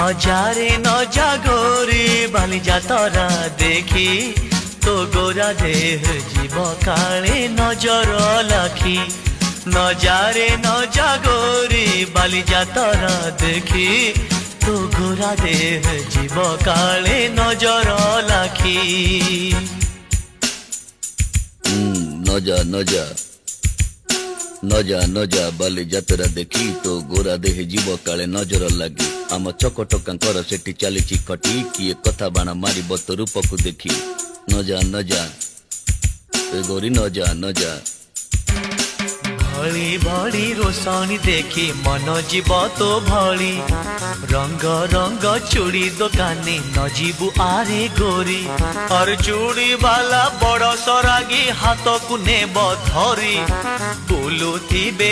नजारे नजा गोरी बालिजा तोरा देखी तो गोरा देह जीव काले नजर लाखी नजारे नजा गोरी बालिजा तोरा देखी तो गोरा देह जीव काले नजर लाखी नजा नजा नजा नजा बाली जातरा देखी तो गोरा देह जीव काले नजर लगी आम चकटकांकर सेठी चली खटी किए कथा बाण मार तो रूप को देखी नजा नजा गोरी नजा नजा भली भली रोशनी देखी मन जीव तो भली रंग रंग चूड़ी दुकानी न जीवु आरे गोरी और चूड़ी वाला बड़ सरागी हाथ को नेब धरी बुलुथिबे।